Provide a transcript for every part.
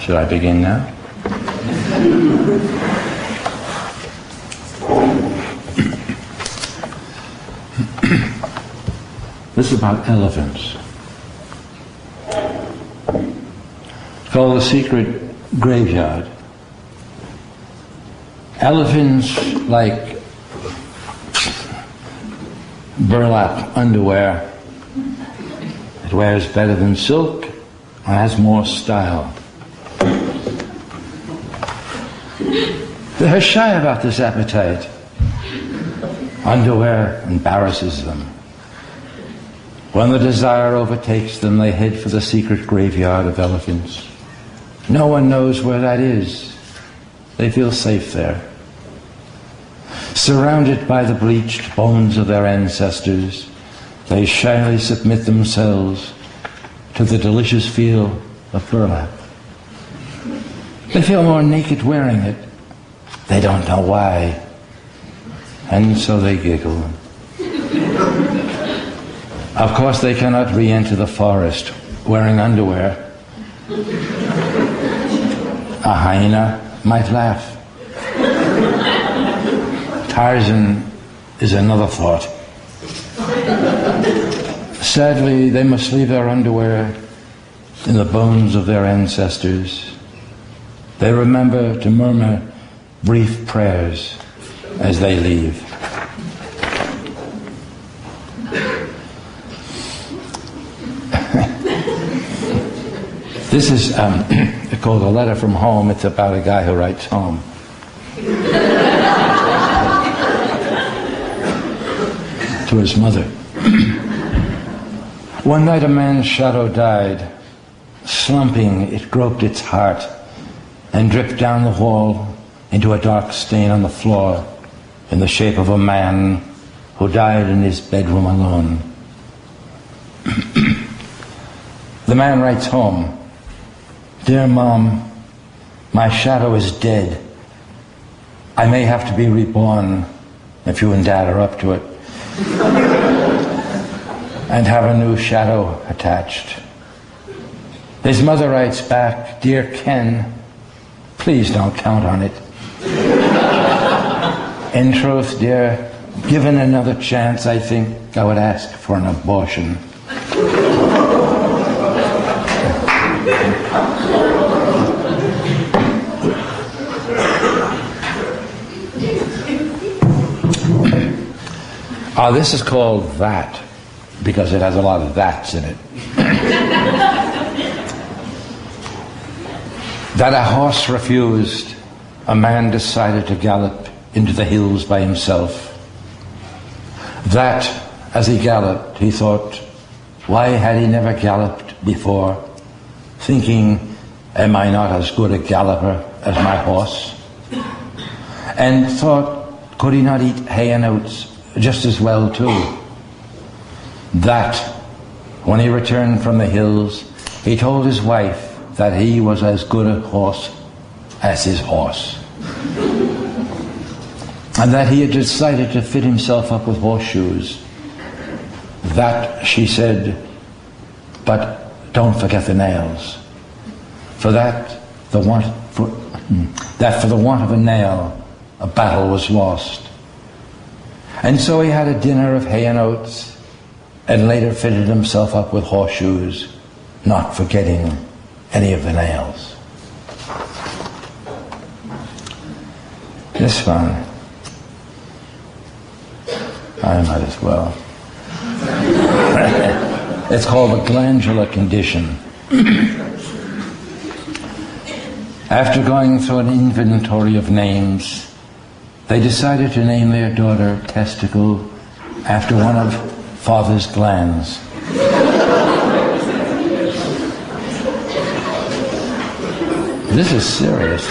Should I begin now? This is about elephants. It's called The Secret Graveyard. Elephants like burlap underwear. It wears better than silk and has more style. They're shy about this appetite. Underwear embarrasses them. When the desire overtakes them, they head for the secret graveyard of elephants. No one knows where that is. They feel safe there. Surrounded by the bleached bones of their ancestors, they shyly submit themselves to the delicious feel of burlap. They feel more naked wearing it. They don't know why. And so they giggle. Of course, they cannot re-enter the forest wearing underwear. A hyena might laugh. Tarzan is another thought. Sadly, they must leave their underwear in the bones of their ancestors. They remember to murmur brief prayers as they leave. This is called A Letter from Home. It's about a guy who writes home. To his mother. One night a man's shadow died. Slumping, it groped its heart and dripped down the wall into a dark stain on the floor in the shape of a man who died in his bedroom alone. The man writes home, "Dear Mom, my shadow is dead. I may have to be reborn if you and Dad are up to it, and have a new shadow attached." His mother writes back, "Dear Ken, please don't count on it. In truth, dear, given another chance, I think I would ask for an abortion." This is called That, because it has a lot of that's in it. That a horse refused, a man decided to gallop into the hills by himself. That, as he galloped, he thought, why had he never galloped before? Thinking, am I not as good a galloper as my horse? And thought, could he not eat hay and oats just as well too? That, when he returned from the hills, he told his wife that he was as good a horse as his horse, and that he had decided to fit himself up with horseshoes. That, she said, but don't forget the nails, for the want of a nail, a battle was lost. And so he had a dinner of hay and oats, and later fitted himself up with horseshoes, not forgetting any of the nails. This one, I might as well. It's called the glandular condition. After going through an inventory of names, they decided to name their daughter Testicle after one of Father's glands. This is serious.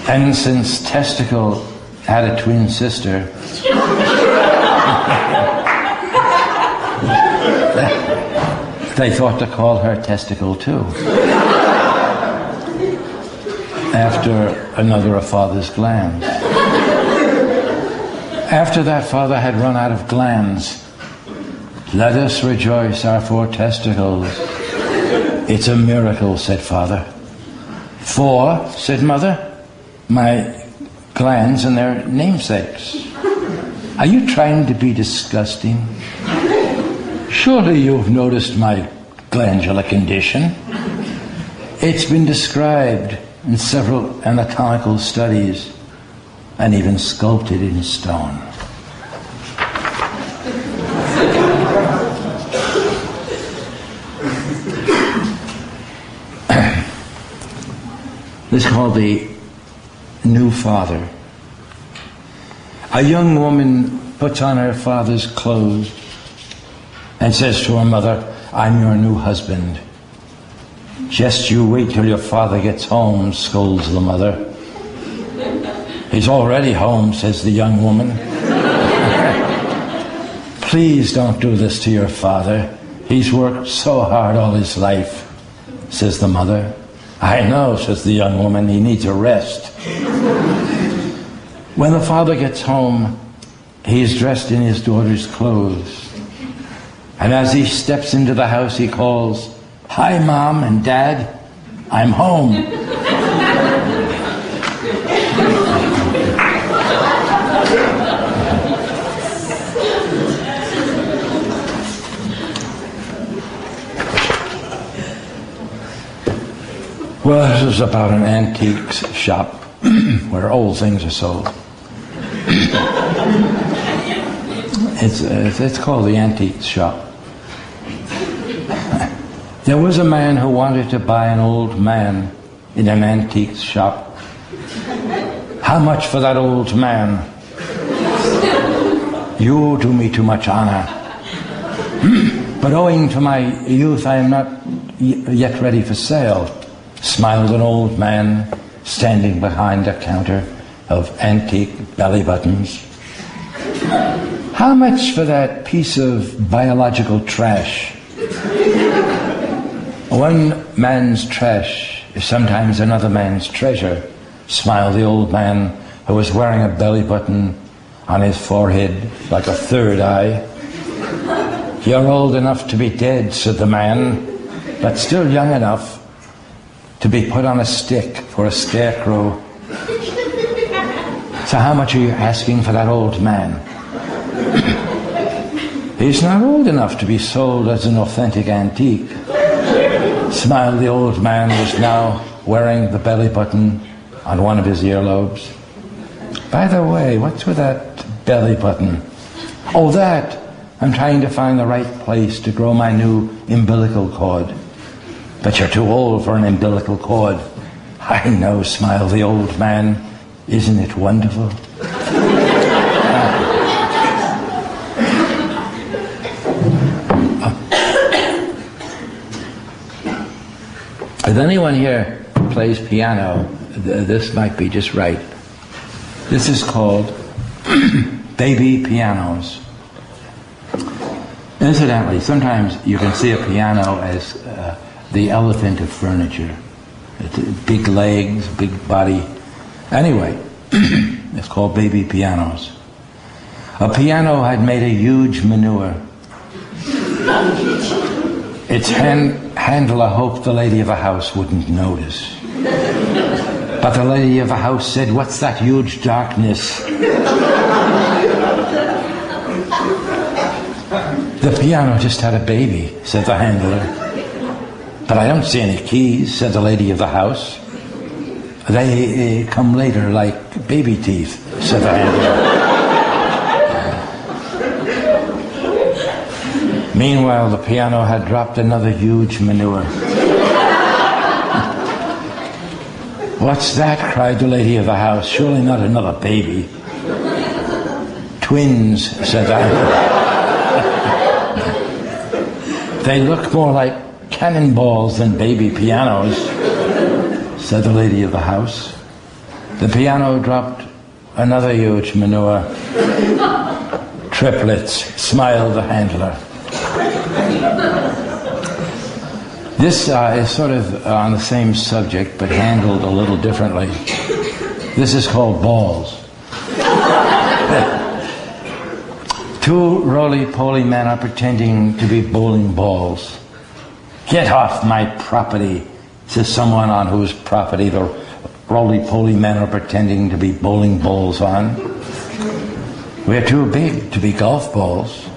And since Testicle had a twin sister, they thought to call her Testicle too, after another of Father's glands. After that, Father had run out of glands. Let us rejoice our 4 testicles. It's a miracle, said Father. 4, said Mother, my glands and their namesakes. Are you trying to be disgusting? Surely you've noticed my glandular condition. It's been described in several anatomical studies and even sculpted in stone. This is called the new father. A young woman puts on her father's clothes and says to her mother, I'm your new husband. Just you wait till your father gets home, scolds the mother. He's already home, says the young woman. Please don't do this to your father. He's worked so hard all his life, says the mother. I know, says the young woman, he needs a rest. When the father gets home, he is dressed in his daughter's clothes. And as he steps into the house, he calls, Hi, Mom and Dad, I'm home. Well, this is about an antiques shop where old things are sold. It's called the Antiques Shop. There was a man who wanted to buy an old man in an antiques shop. How much for that old man? You do me too much honor. But owing to my youth, I am not yet ready for sale, smiled an old man standing behind a counter of antique belly buttons. How much for that piece of biological trash? One man's trash is sometimes another man's treasure, smiled the old man who was wearing a belly button on his forehead like a third eye. You're old enough to be dead, said the man, but still young enough to be put on a stick for a scarecrow. So how much are you asking for that old man? He's not old enough to be sold as an authentic antique, smiled the old man who was now wearing the belly button on one of his earlobes. By the way, what's with that belly button? Oh, that! I'm trying to find the right place to grow my new umbilical cord. But you're too old for an umbilical cord. I know, smiled the old man. Isn't it wonderful? If anyone here plays piano, this might be just right. This is called baby pianos. Incidentally, sometimes you can see a piano as the elephant of furniture. It's big legs, big body. Anyway, it's called baby pianos. A piano had made a huge manure. Its handler hoped the lady of the house wouldn't notice. But the lady of the house said, "What's that huge darkness?" "The piano just had a baby," said the handler. "But I don't see any keys," said the lady of the house. "They come later like baby teeth," said the handler. Meanwhile, the piano had dropped another huge manure. "What's that?" cried the lady of the house. "Surely not another baby." "Twins," said the handler. "They look more like cannonballs than baby pianos," said the lady of the house. The piano dropped another huge manure. "Triplets," smiled the handler. This is sort of on the same subject, but handled a little differently. This is called balls. Two roly-poly men are pretending to be bowling balls. "Get off my property," says someone on whose property the roly-poly men are pretending to be bowling balls on. "We're too big to be golf balls."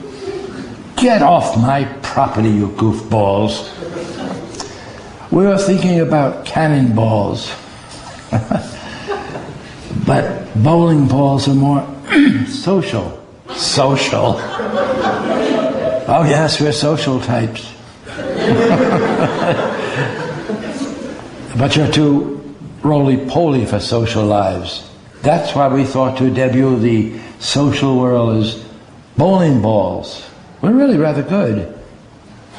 "Get off my property, you goofballs." "We were thinking about cannonballs." "But bowling balls are more social." Social? "Oh yes, we're social types." "But you're too roly-poly for social lives. That's why we thought to debut the social world as bowling balls. We're really rather good.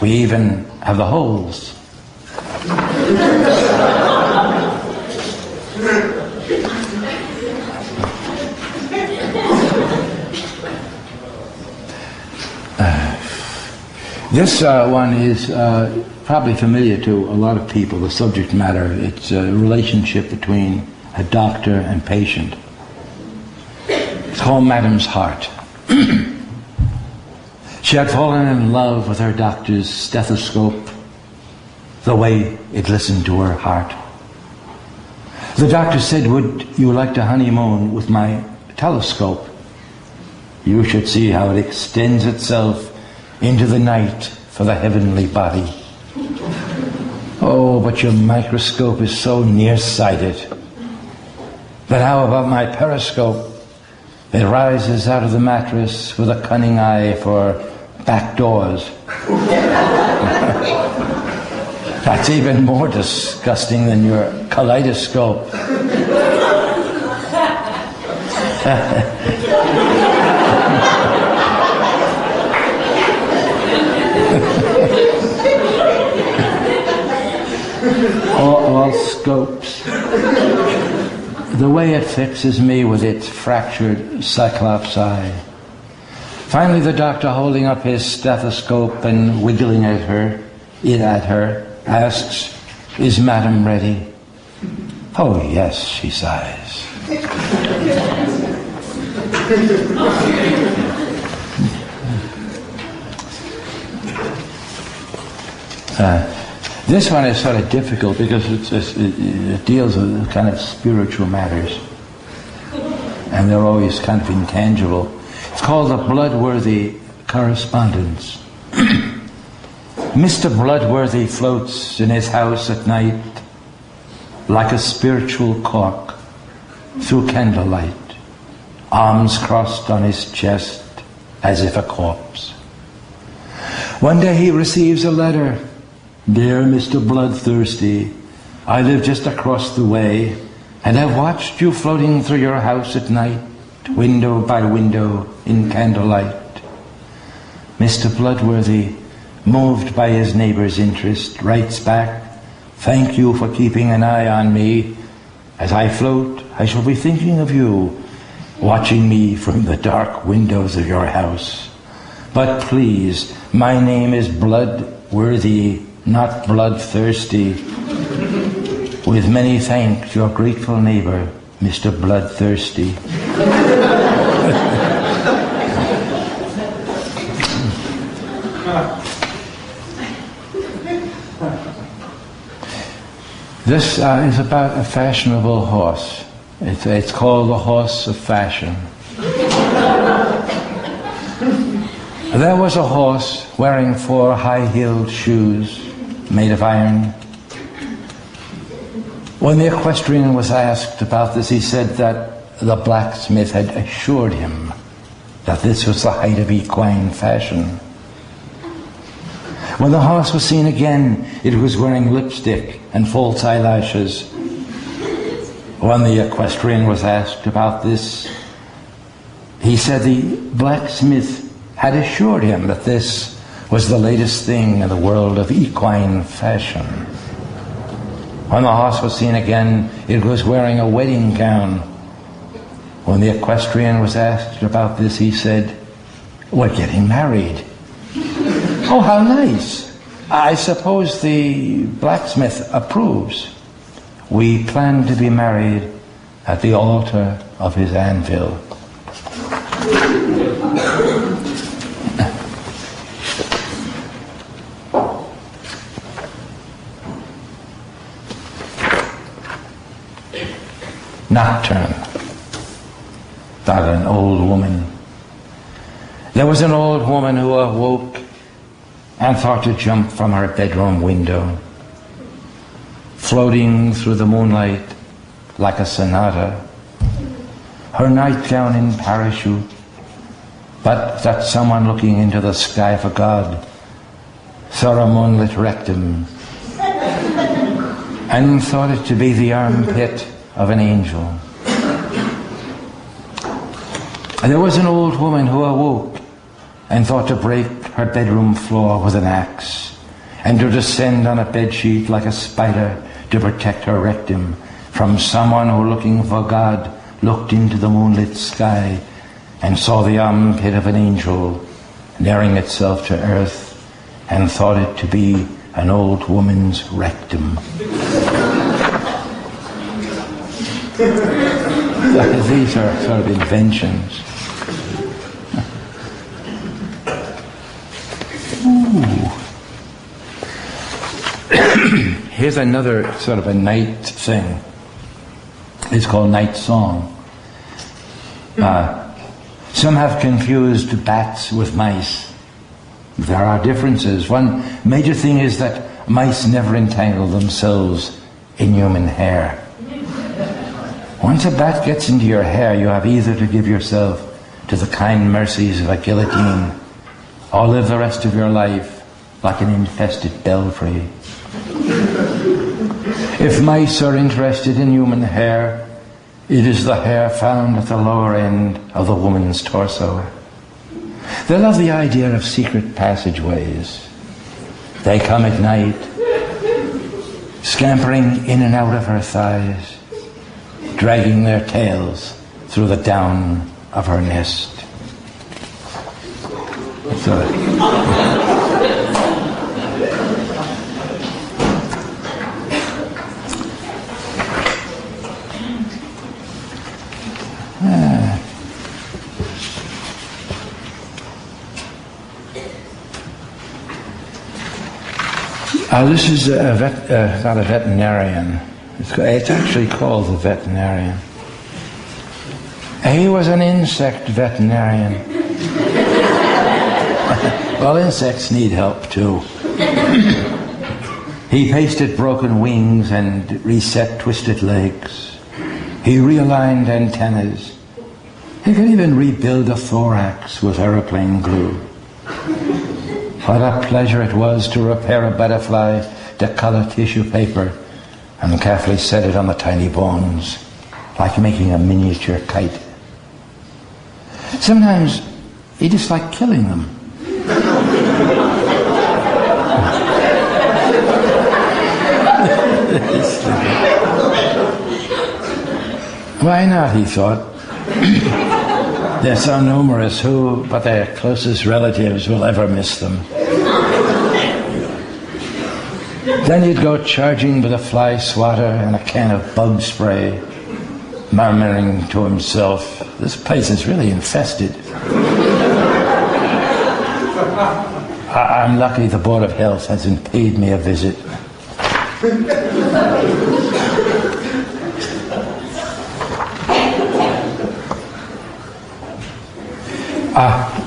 We even have the holes." This one is probably familiar to a lot of people, the subject matter. It's a relationship between a doctor and patient. It's called Madame's Heart. She had fallen in love with her doctor's stethoscope, the way it listened to her heart. The doctor said, "Would you like to honeymoon with my telescope? You should see how it extends itself into the night for the heavenly body." "Oh, but your microscope is so nearsighted." "But how about my periscope? It rises out of the mattress with a cunning eye for back doors." "That's even more disgusting than your kaleidoscope." All scopes. The way it fixes me with its fractured cyclops eye. Finally, the doctor, holding up his stethoscope and wiggling it at her, asks, "Is Madame ready?" "Oh, yes," she sighs. This one is sort of difficult because it deals with kind of spiritual matters. And they're always kind of intangible. It's called the Bloodworthy Correspondence. Mr. Bloodworthy floats in his house at night like a spiritual cork through candlelight, arms crossed on his chest as if a corpse. One day he receives a letter. "Dear Mr. Bloodthirsty, I live just across the way, and I've watched you floating through your house at night, window by window in candlelight." Mr. Bloodworthy, moved by his neighbor's interest, writes back, "Thank you for keeping an eye on me. As I float, I shall be thinking of you, watching me from the dark windows of your house. But please, my name is Bloodworthy, not Bloodthirsty. With many thanks, your grateful neighbor, Mr. Bloodthirsty." This is about a fashionable horse. It's called the Horse of Fashion. There was a horse wearing 4 high-heeled shoes made of iron. When the equestrian was asked about this, he said that the blacksmith had assured him that this was the height of equine fashion. When the horse was seen again, it was wearing lipstick and false eyelashes. When the equestrian was asked about this, he said the blacksmith had assured him that this was the latest thing in the world of equine fashion. When the horse was seen again, it was wearing a wedding gown. When the equestrian was asked about this, he said, "We're getting married." "Oh, how nice. I suppose the blacksmith approves." "We plan to be married at the altar of his anvil." Nocturne. About an old woman. There was an old woman who awoke and thought to jump from her bedroom window, floating through the moonlight like a sonata, her nightgown in parachute, but that someone looking into the sky for God saw a moonlit rectum and thought it to be the armpit of an angel. And there was an old woman who awoke and thought to break her bedroom floor with an axe and to descend on a bedsheet like a spider to protect her rectum from someone who, looking for God, looked into the moonlit sky and saw the armpit of an angel nearing itself to earth and thought it to be an old woman's rectum. These are sort of inventions. Here's another sort of a night thing. It's called night song. Some have confused bats with mice. There are differences. One major thing is that mice never entangle themselves in human hair. Once a bat gets into your hair, you have either to give yourself to the kind mercies of a guillotine or live the rest of your life like an infested belfry. If mice are interested in human hair, it is the hair found at the lower end of the woman's torso. They love the idea of secret passageways. They come at night, scampering in and out of her thighs, dragging their tails through the down of her nest. This is not a veterinarian. It's actually called the veterinarian. He was an insect veterinarian. Well, insects need help too. He pasted broken wings and reset twisted legs. He realigned antennas. He could even rebuild a thorax with aeroplane glue. What a pleasure it was to repair a butterfly, to color tissue paper, and carefully set it on the tiny bones, like making a miniature kite. Sometimes he just liked killing them. Why not, he thought. They're so numerous, who but their closest relatives will ever miss them? Then he'd go charging with a fly swatter and a can of bug spray, murmuring to himself, "This place is really infested. I'm lucky the Board of Health hasn't paid me a visit."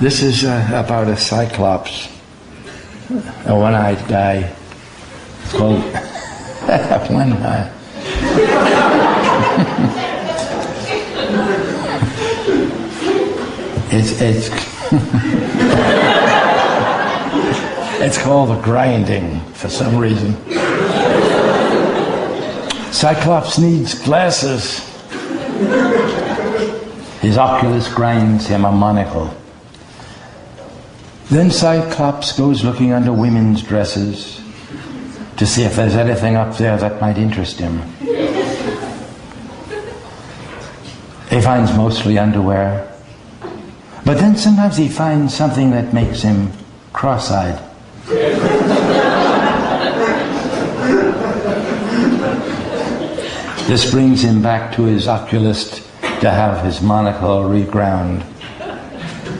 This is about a cyclops, a one-eyed guy. It's called one eye. It's called a grinding for some reason. Cyclops needs glasses. His oculus grinds him a monocle. Then Cyclops goes looking under women's dresses to see if there's anything up there that might interest him. He finds mostly underwear, but then sometimes he finds something that makes him cross-eyed. This brings him back to his oculist to have his monocle reground.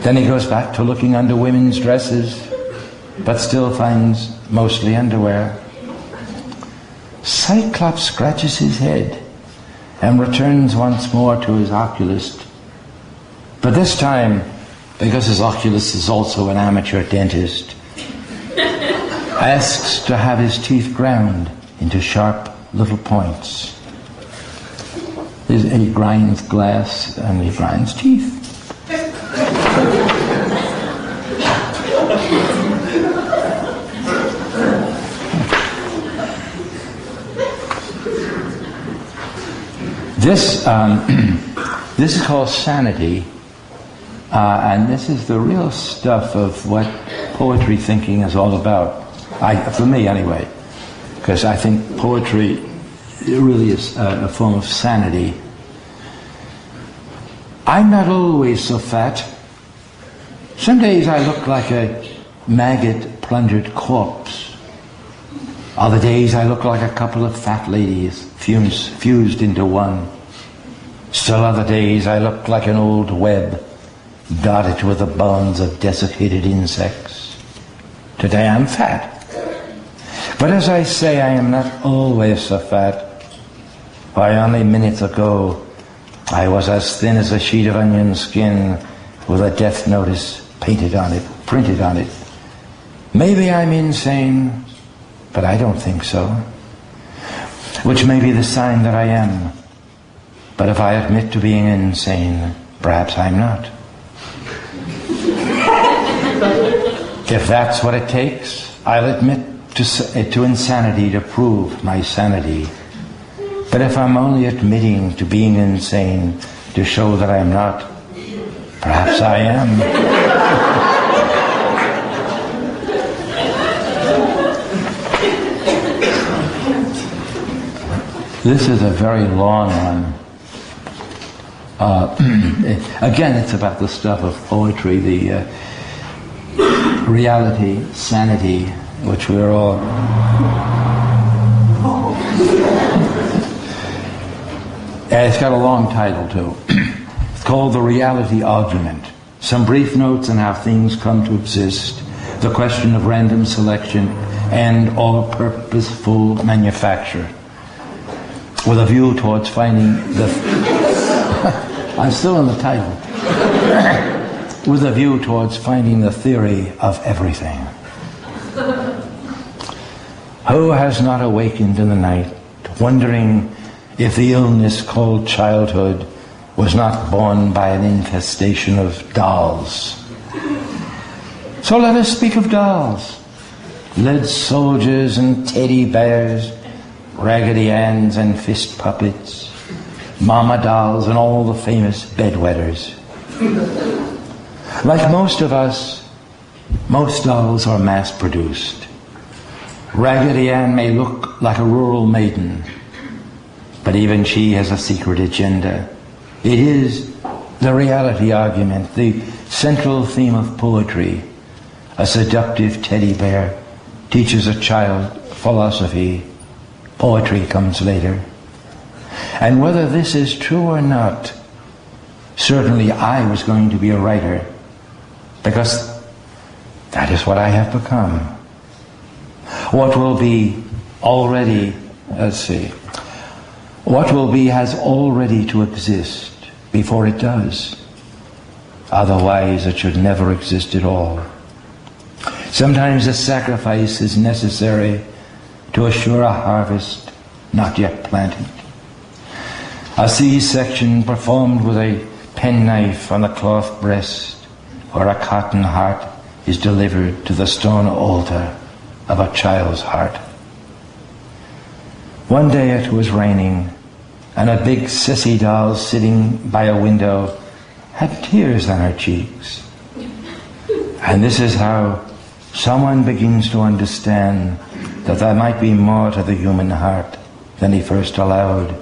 Then he goes back to looking under women's dresses, but still finds mostly underwear. Cyclops scratches his head and returns once more to his oculist. But this time, because his oculist is also an amateur dentist, asks to have his teeth ground into sharp little points. He grinds glass and he grinds teeth. This is called sanity, and this is the real stuff of what poetry thinking is all about. For me, anyway, because I think poetry really is a form of sanity. I'm not always so fat. Some days I look like a maggot-plundered corpse. Other days I look like a couple of fat ladies fused into one. Still other days I look like an old web dotted with the bones of desiccated insects. Today I'm fat. But as I say, I am not always so fat. Why, only minutes ago I was as thin as a sheet of onion skin with a death notice printed on it. Maybe I'm insane, but I don't think so. Which may be the sign that I am. But if I admit to being insane, perhaps I'm not. If that's what it takes, I'll admit to insanity to prove my sanity. But if I'm only admitting to being insane to show that I'm not, perhaps I am. This is a very long one. Again, it's about the stuff of poetry, the reality, sanity, which we're all... It's got a long title, too. It's called The Reality Argument. Some brief notes on how things come to exist, the question of random selection and or purposeful manufacture, with a view towards finding the... I'm still in the title. With a view towards finding the theory of everything. Who has not awakened in the night, wondering if the illness called childhood was not born by an infestation of dolls? So let us speak of dolls. Lead soldiers and teddy bears, Raggedy Anns and fist puppets, mama dolls and all the famous bedwetters. Like most of us, most dolls are mass-produced. Raggedy Ann may look like a rural maiden, but even she has a secret agenda. It is the reality argument, the central theme of poetry. A seductive teddy bear teaches a child philosophy. Poetry comes later. And whether this is true or not, certainly I was going to be a writer, because that is what I have become. What will be already, what will be has already to exist before it does. Otherwise it should never exist at all. Sometimes a sacrifice is necessary to assure a harvest not yet planted. A C-section performed with a penknife on the cloth breast, or a cotton heart is delivered to the stone altar of a child's heart. One day it was raining, and a big sissy doll sitting by a window had tears on her cheeks. And this is how someone begins to understand that there might be more to the human heart than he first allowed.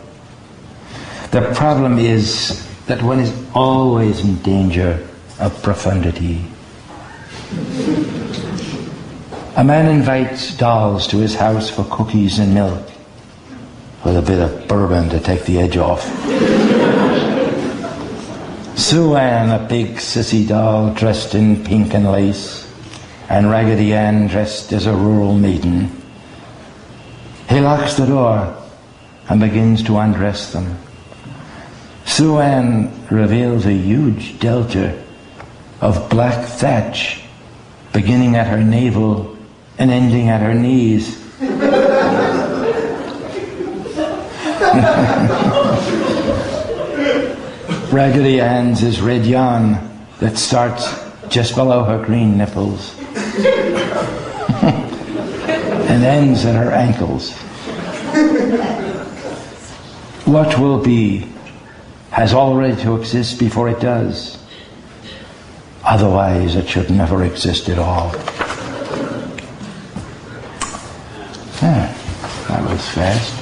The problem is that one is always in danger of profundity. A man invites dolls to his house for cookies and milk, with a bit of bourbon to take the edge off. Sue Ann, a big sissy doll dressed in pink and lace, and Raggedy Ann dressed as a rural maiden. He locks the door and begins to undress them. Suan reveals a huge delta of black thatch beginning at her navel and ending at her knees. Raggedy Ann's is red yarn that starts just below her green nipples and ends at her ankles. What will be has already to exist before it does. Otherwise, it should never exist at all. That was fast.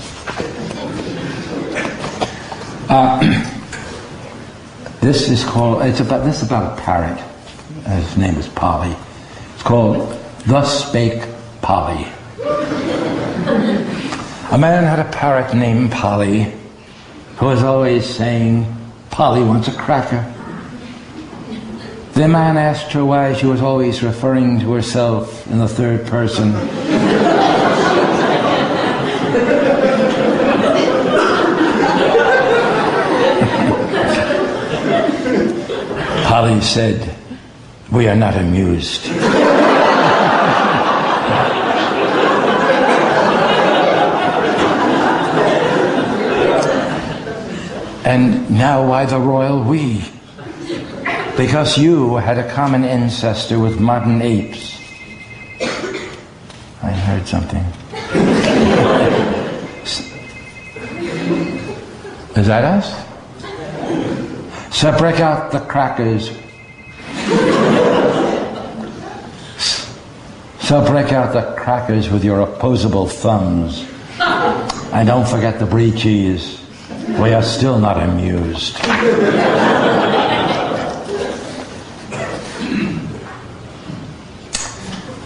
This is about a parrot. His name is Polly. It's called Thus Spake Polly. A man had a parrot named Polly who was always saying, "Polly wants a cracker." The man asked her why she was always referring to herself in the third person. Polly said, "We are not amused." And now why the royal we? Because you had a common ancestor with modern apes. I heard something. Is that us? So break out the crackers. So break out the crackers with your opposable thumbs. And don't forget the brie cheese. We are still not amused.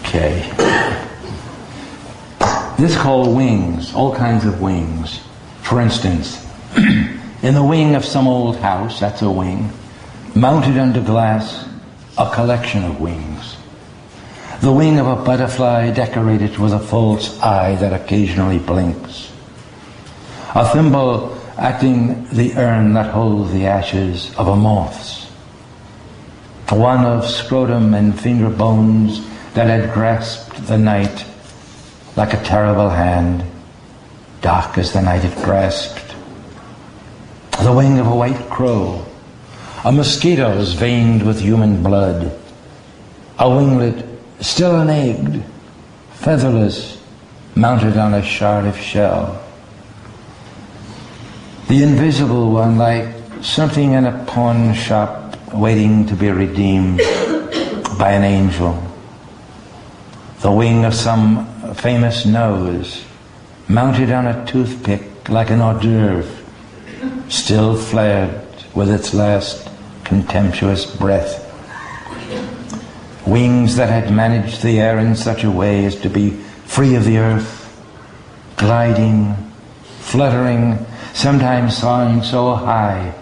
Okay. This is called wings, all kinds of wings. For instance, in the wing of some old house, that's a wing, mounted under glass, a collection of wings. The wing of a butterfly decorated with a false eye that occasionally blinks. A thimble acting the urn that holds the ashes of a moth's. One of scrotum and finger bones that had grasped the night like a terrible hand, dark as the night it grasped. The wing of a white crow, a mosquito's veined with human blood, a winglet still unegged, featherless, mounted on a shard of shell. The invisible one, like something in a pawn shop waiting to be redeemed by an angel. The wing of some famous nose, mounted on a toothpick like an hors d'oeuvre, still flared with its last contemptuous breath. Wings that had managed the air in such a way as to be free of the earth, gliding, fluttering, sometimes soaring so high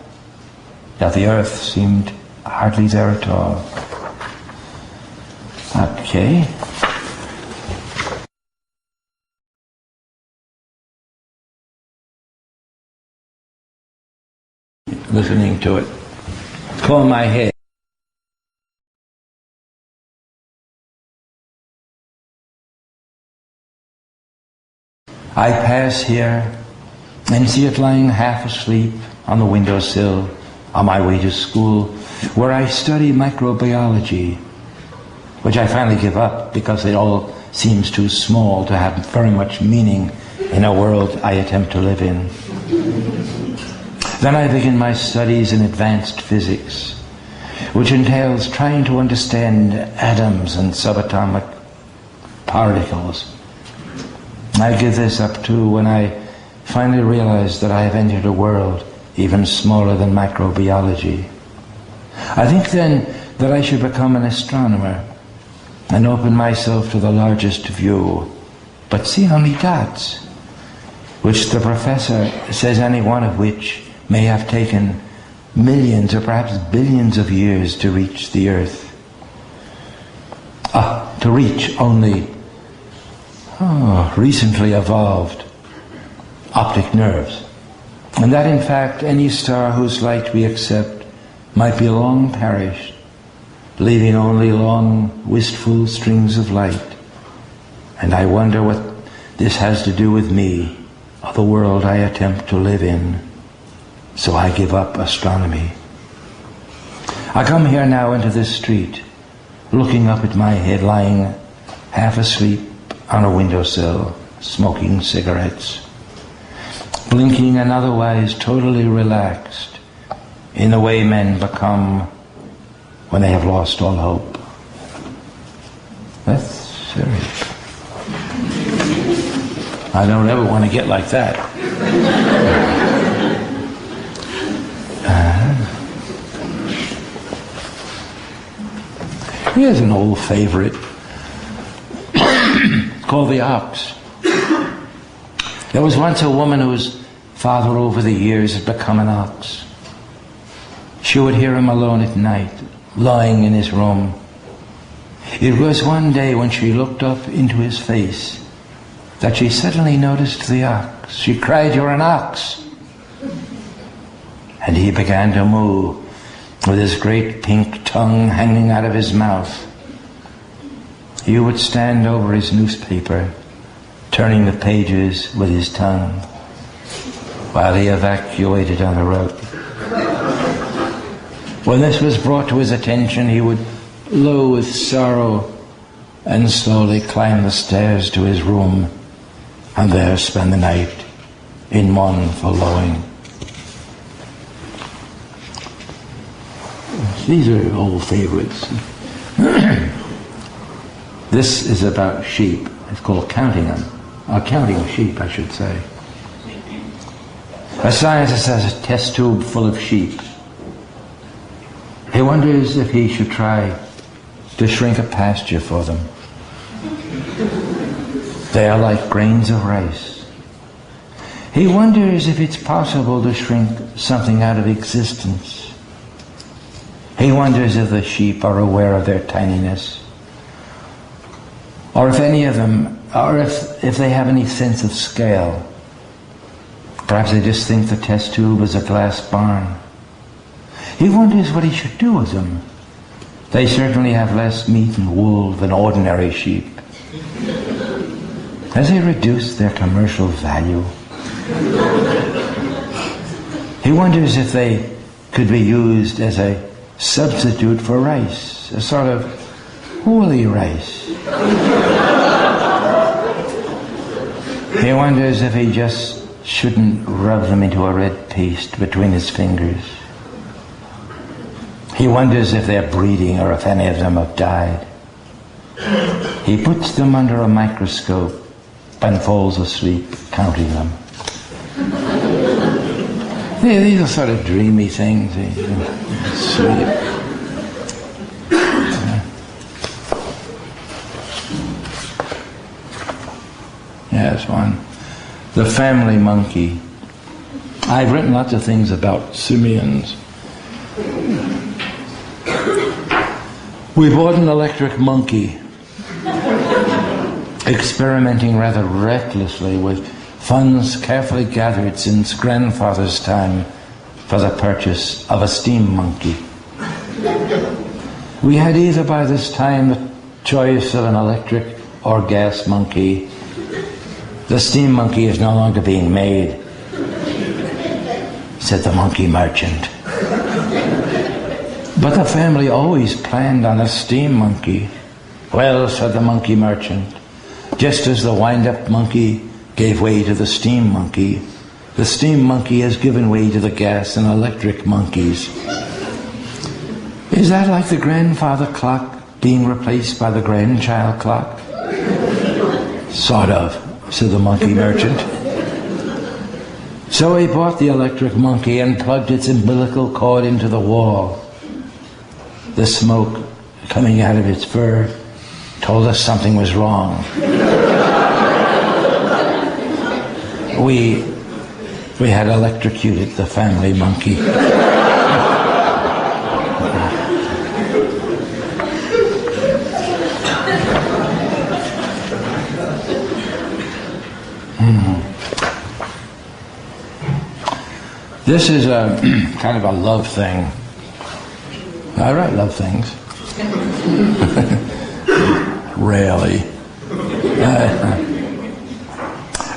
that the earth seemed hardly there at all. Okay. Listening to it. Call my head. I pass here and see it lying half asleep on the windowsill on my way to school, where I study microbiology, which I finally give up because it all seems too small to have very much meaning in a world I attempt to live in. Then I begin my studies in advanced physics, which entails trying to understand atoms and subatomic particles. I give this up too when I finally realize that I have entered a world even smaller than microbiology. I think then that I should become an astronomer and open myself to the largest view, but see only dots, which the professor says any one of which may have taken millions or perhaps billions of years to reach the earth. To reach only recently evolved optic nerves. and that in fact any star whose light we accept might be long perished, leaving only long, wistful strings of light. And I wonder what this has to do with me, or the world I attempt to live in. So I give up astronomy. I come here now into this street, looking up at my head, lying half asleep on a windowsill, smoking cigarettes, blinking and otherwise totally relaxed in the way men become when they have lost all hope. That's serious. I don't ever want to get like that. Here's an old favorite called The Ox. There was once a woman whose father over the years had become an ox. She would hear him alone at night, lying in his room. It was one day when she looked up into his face that she suddenly noticed the ox. She cried, "You're an ox!" And he began to moo, with his great pink tongue hanging out of his mouth. He would stand over his newspaper, turning the pages with his tongue, while he evacuated on the rug. When this was brought to his attention, he would low with sorrow and slowly climb the stairs to his room, and there spend the night in mournful lowing. These are old favorites. This is about sheep. It's called Counting Them. Counting Sheep, I should say. A scientist has a test tube full of sheep. He wonders if he should try to shrink a pasture for them. They are like grains of rice. He wonders if it's possible to shrink something out of existence. He wonders if the sheep are aware of their tininess, or if any of them, or if they have any sense of scale. Perhaps they just think the test tube is a glass barn. He wonders what he should do with them. They certainly have less meat and wool than ordinary sheep. Has he reduced their commercial value? He wonders if they could be used as a substitute for rice, a sort of woolly rice. He wonders if he just shouldn't rub them into a red paste between his fingers. He wonders if they're breeding or if any of them have died. He puts them under a microscope and falls asleep counting them. These are sort of dreamy things. Sleep. Yes, one. The family monkey. I've written lots of things about simians. We bought an electric monkey, experimenting rather recklessly with funds carefully gathered since grandfather's time for the purchase of a steam monkey. We had either by this time the choice of an electric or gas monkey. The steam monkey is no longer being made, said the monkey merchant. But the family always planned on a steam monkey. Well, said the monkey merchant, just as the wind-up monkey gave way to the steam monkey has given way to the gas and electric monkeys. Is that like the grandfather clock being replaced by the grandchild clock? Sort of, said the monkey merchant. So he bought the electric monkey and plugged its umbilical cord into the wall. The smoke coming out of its fur told us something was wrong. We had electrocuted the family monkey. This is a kind of a love thing. I write love things. Rarely.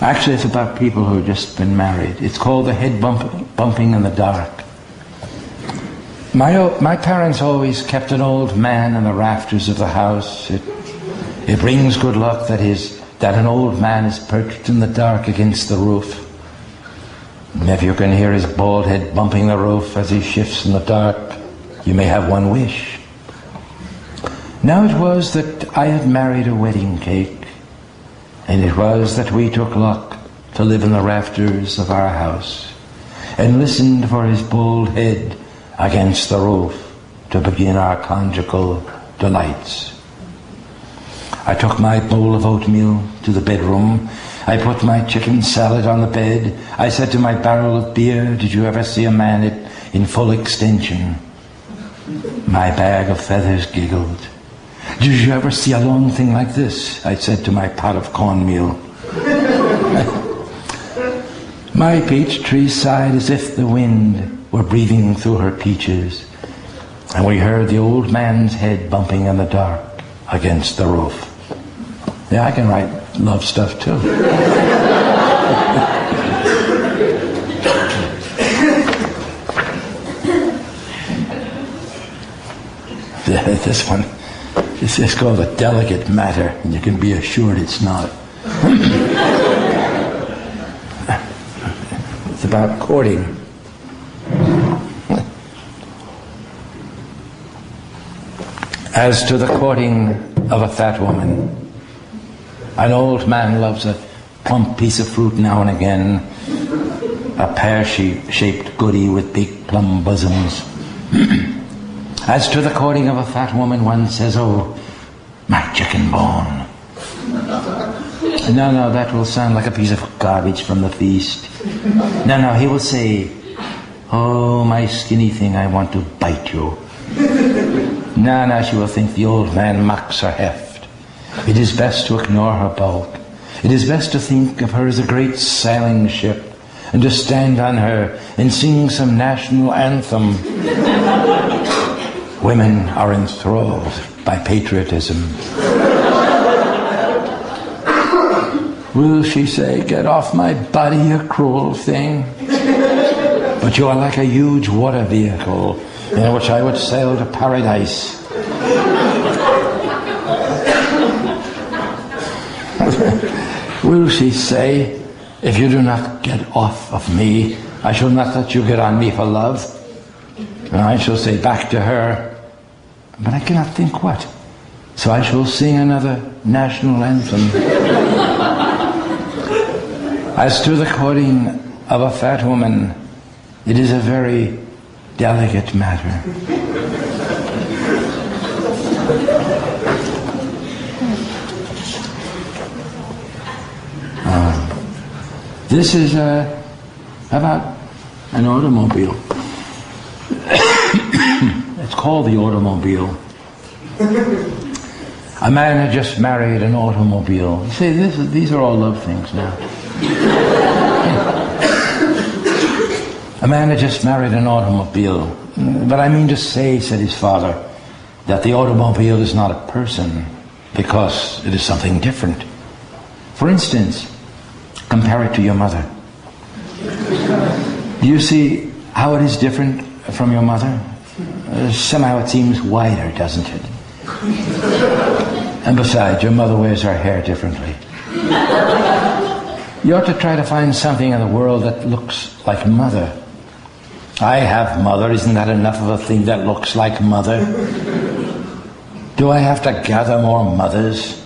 Actually, it's about people who have just been married. It's called the head bumping in the dark. My parents always kept an old man in the rafters of the house. It brings good luck that an old man is perched in the dark against the roof. And if you can hear his bald head bumping the roof as he shifts in the dark, you may have one wish. Now it was that I had married a wedding cake, and it was that we took luck to live in the rafters of our house, and listened for his bald head against the roof to begin our conjugal delights. I took my bowl of oatmeal to the bedroom. I put my chicken salad on the bed. I said to my barrel of beer, did you ever see a man in full extension? My bag of feathers giggled. Did you ever see a long thing like this? I said to my pot of cornmeal. My peach tree sighed as if the wind were breathing through her peaches, and we heard the old man's head bumping in the dark against the roof. Yeah, I can write love stuff too. This one, this is called a delicate matter, and you can be assured it's not. It's about courting. As to the courting of a fat woman, an old man loves a plump piece of fruit now and again, a pear-shaped goodie with big plum bosoms. As to the courting of a fat woman, one says, oh, my chicken bone. No, that will sound like a piece of garbage from the feast. No, he will say, oh, my skinny thing, I want to bite you. No, she will think the old man mocks her heft. It is best to ignore her bulk. It is best to think of her as a great sailing ship, and to stand on her and sing some national anthem. Women are enthralled by patriotism. Will she say, get off my body, you cruel thing? But you are like a huge water vehicle in which I would sail to paradise. Will she say, if you do not get off of me, I shall not let you get on me for love? And I shall say back to her, but I cannot think what. So I shall sing another national anthem. As to the courting of a fat woman, it is a very delicate matter. This is about an automobile. It's called the automobile. A man had just married an automobile. You see, these are all love things now. A man had just married an automobile. But I mean to say, said his father, that the automobile is not a person, because it is something different. For instance, compare it to your mother. Do you see how it is different from your mother? Somehow it seems wider, doesn't it? And besides, your mother wears her hair differently. You ought to try to find something in the world that looks like mother. I have mother. Isn't that enough of a thing that looks like mother? Do I have to gather more mothers?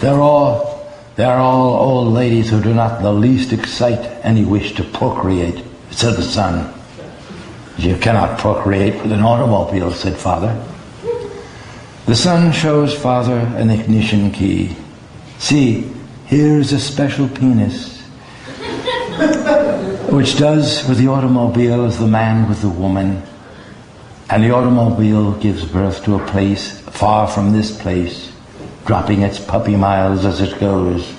They're all old ladies who do not the least excite any wish to procreate, said the son. You cannot procreate with an automobile, said father. The son shows father an ignition key. See, here's a special penis, which does with the automobile as the man with the woman. And the automobile gives birth to a place far from this place, dropping its puppy miles as it goes.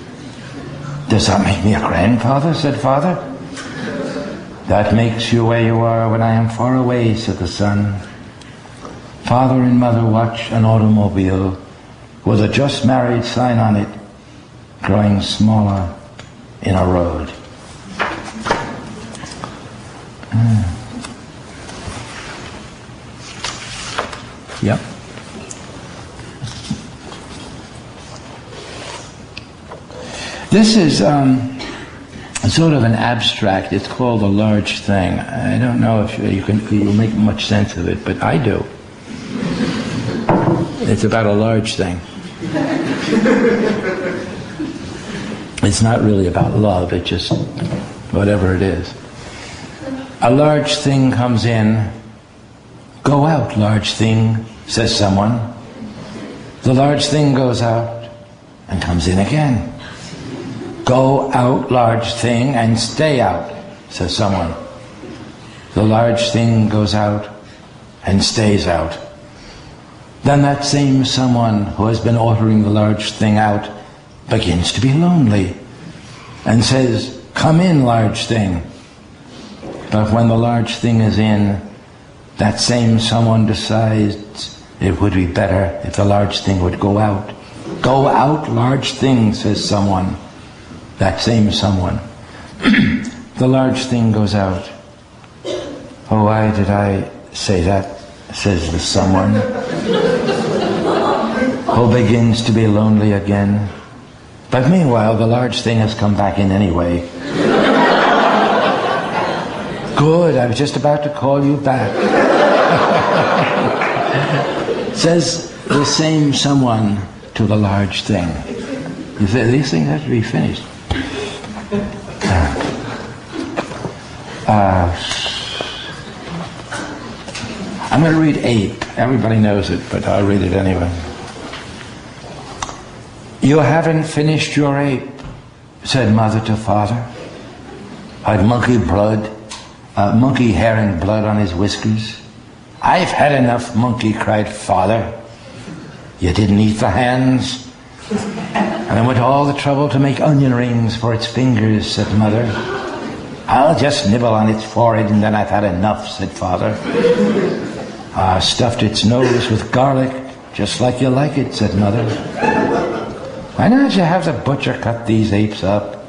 Does that make me a grandfather? Said father. That makes you where you are when I am far away, said the sun. Father and mother watch an automobile with a just married sign on it, growing smaller in a road. Yep. This is sort of an abstract. It's called a large thing. I don't know if you'll make much sense of it, but I do. It's about a large thing. It's not really about love, it's just whatever it is. A large thing comes in. Go out, large thing, says someone. The large thing goes out and comes in again. Go out, large thing, and stay out, says someone. The large thing goes out and stays out. Then that same someone who has been ordering the large thing out begins to be lonely and says, come in, large thing. But when the large thing is in, that same someone decides it would be better if the large thing would go out. Go out, large thing, says someone. That same someone. The large thing goes out. Oh, why did I say that, says the someone, who begins to be lonely again. But meanwhile, the large thing has come back in anyway. Good, I was just about to call you back. Says the same someone to the large thing. You say, these things have to be finished. I'm going to read 8. Everybody knows it, but I'll read it anyway. You haven't finished your ape, said mother to father. Had monkey hair and blood on his whiskers. I've had enough, monkey, cried father. You didn't eat the hands? And I went to all the trouble to make onion rings for its fingers, said mother. I'll just nibble on its forehead and then I've had enough, said father. I stuffed its nose with garlic, just like you like it, said mother. Why don't you have the butcher cut these apes up?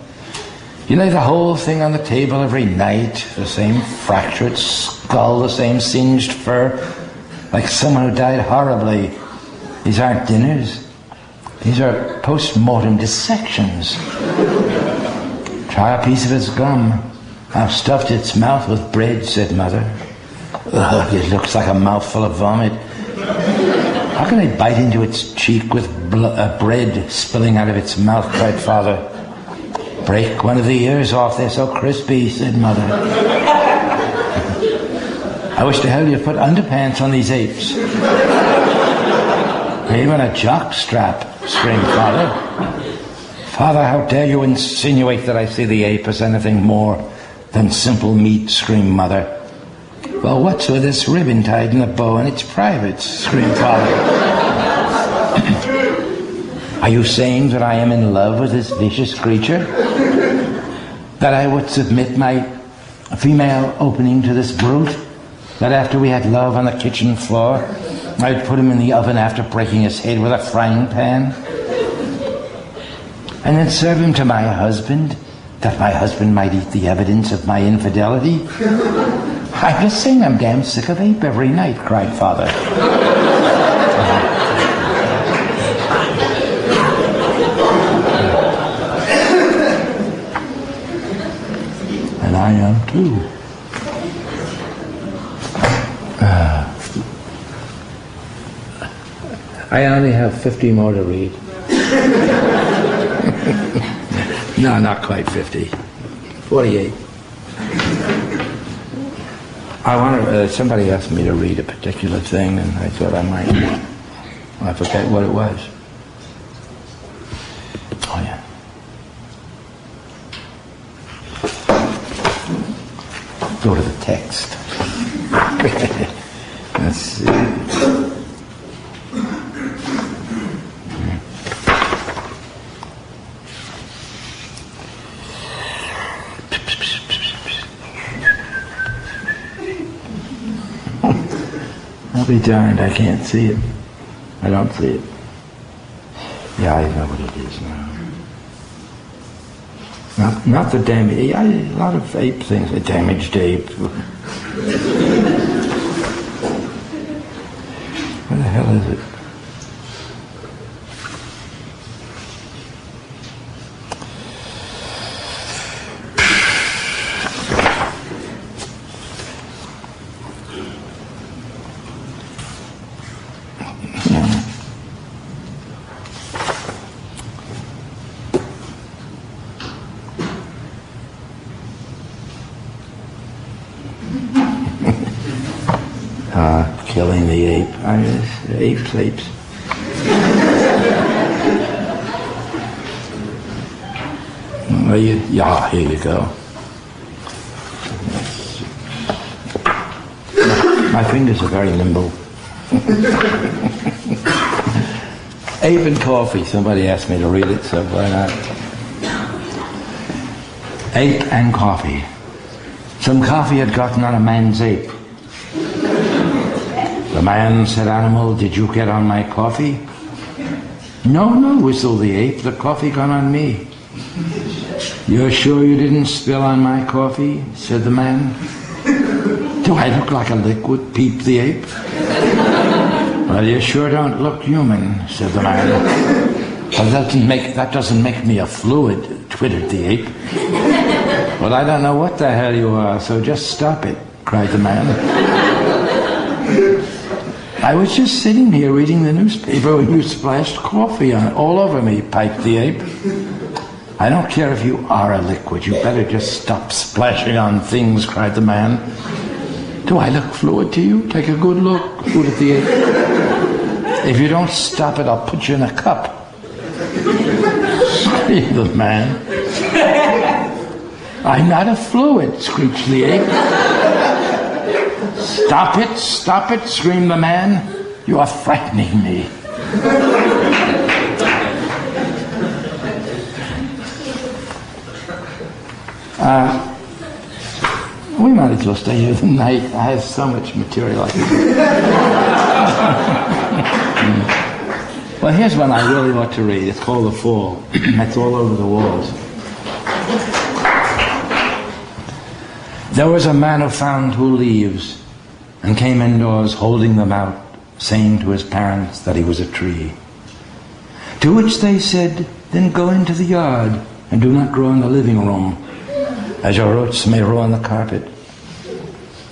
You lay the whole thing on the table every night, the same fractured skull, the same singed fur, like someone who died horribly. These aren't dinners. These are post-mortem dissections. Try a piece of its gum. I've stuffed its mouth with bread, said mother. Ugh, it looks like a mouthful of vomit. How can I bite into its cheek with bread spilling out of its mouth, cried father. Break one of the ears off, they're so crispy, said mother. I wish to hell you'd put underpants on these apes. Or even a jock strap, screamed father. Father, how dare you insinuate that I see the ape as anything more than simple meat, screamed mother. Well, what's with this ribbon tied in a bow and it's private, screamed father. Are you saying that I am in love with this vicious creature? That I would submit my female opening to this brute? That after we had love on the kitchen floor, I'd put him in the oven after breaking his head with a frying pan? And then serve him to my husband, that my husband might eat the evidence of my infidelity? I'm just saying I'm damn sick of ape every night, cried father. And I am too. I only have 50 more to read. No, not quite 50. 48. I want somebody asked me to read a particular thing, and I thought I might. I forget what it was. Oh, yeah. Go to the text. Let's see. I'll be darned, I can't see it. I don't see it. Yeah, I know what it is now. Not the damage. A lot of ape things. A damaged ape. Where the hell is it? Killing the ape. Apes. Well, yeah, here you go. My fingers are very nimble. Ape and coffee. Somebody asked me to read it, so why not? Ape and coffee. Some coffee had gotten on a man's ape. The man said, "Animal, did you get on my coffee?" No, whistled the ape. The coffee got on me. You're sure you didn't spill on my coffee? Said the man. Do I look like a liquid? Peeped the ape. Well, you sure don't look human, said the man. Well, that doesn't make me a fluid, twittered the ape. Well, I don't know what the hell you are, so just stop it, cried the man. I was just sitting here reading the newspaper when you splashed coffee on it all over me, piped the ape. I don't care if you are a liquid, you better just stop splashing on things, cried the man. Do I look fluid to you? Take a good look, hooted the ape. If you don't stop it, I'll put you in a cup, screamed the man. I'm not a fluid, screeched the ape. Stop it, screamed the man. You are frightening me. We might as well stay here tonight. I have so much material I can do. Well, here's one I really want to read. It's called The Fall. It's all over the walls. There was a man who found 2 leaves and came indoors holding them out, saying to his parents that he was a tree. To which they said, then go into the yard and do not grow in the living room, as your roots may grow on the carpet.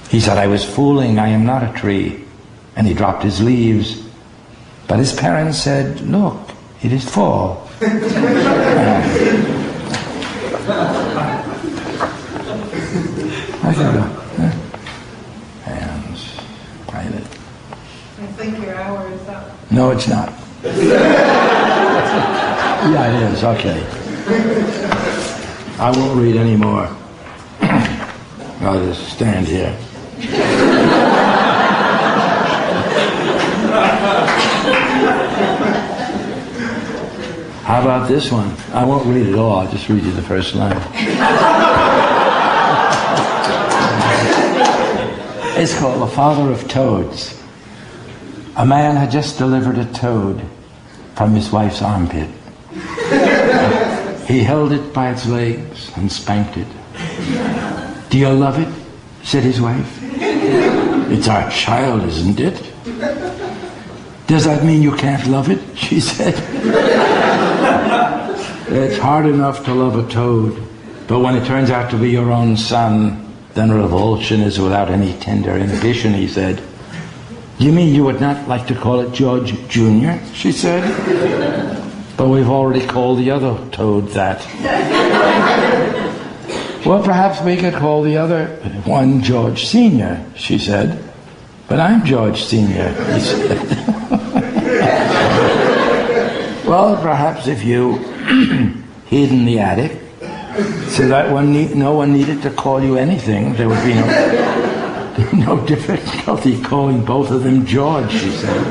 He said, I was fooling, I am not a tree. And he dropped his leaves. But his parents said, look, it is fall. I got hands, pilot. I think your hour is up. No, it's not. Yeah, it is, okay. I won't read any more. I'll just stand here. How about this one? I won't read it all, I'll just read you the first line. It's called The Father of Toads. A man had just delivered a toad from his wife's armpit. He held it by its legs and spanked it. Do you love it? Said his wife. It's our child, isn't it? Does that mean you can't love it? She said. It's hard enough to love a toad, but when it turns out to be your own son, then revulsion is without any tender inhibition, he said. You mean you would not like to call it George Jr.? She said. But we've already called the other toad that. Well, perhaps we could call the other one George Sr., she said. But I'm George Sr., he said. Well, perhaps if you hid in the attic, so that no one needed to call you anything, there would be no difficulty calling both of them George, she said.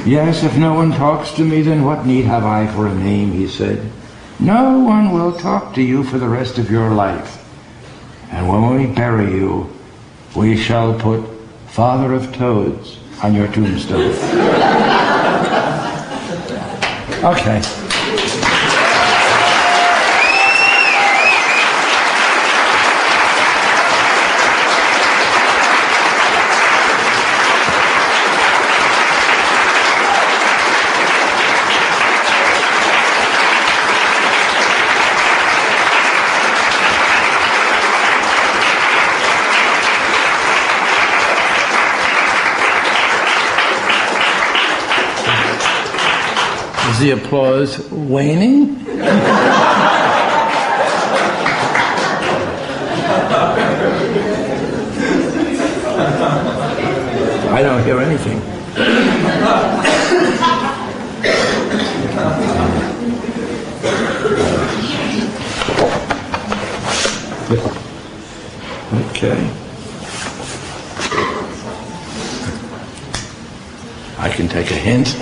Yes, if no one talks to me, then what need have I for a name, he said. No one will talk to you for the rest of your life. And when we bury you, we shall put father of toads on your tombstone. Okay. Is the applause waning? I don't hear anything. Okay. I can take a hint.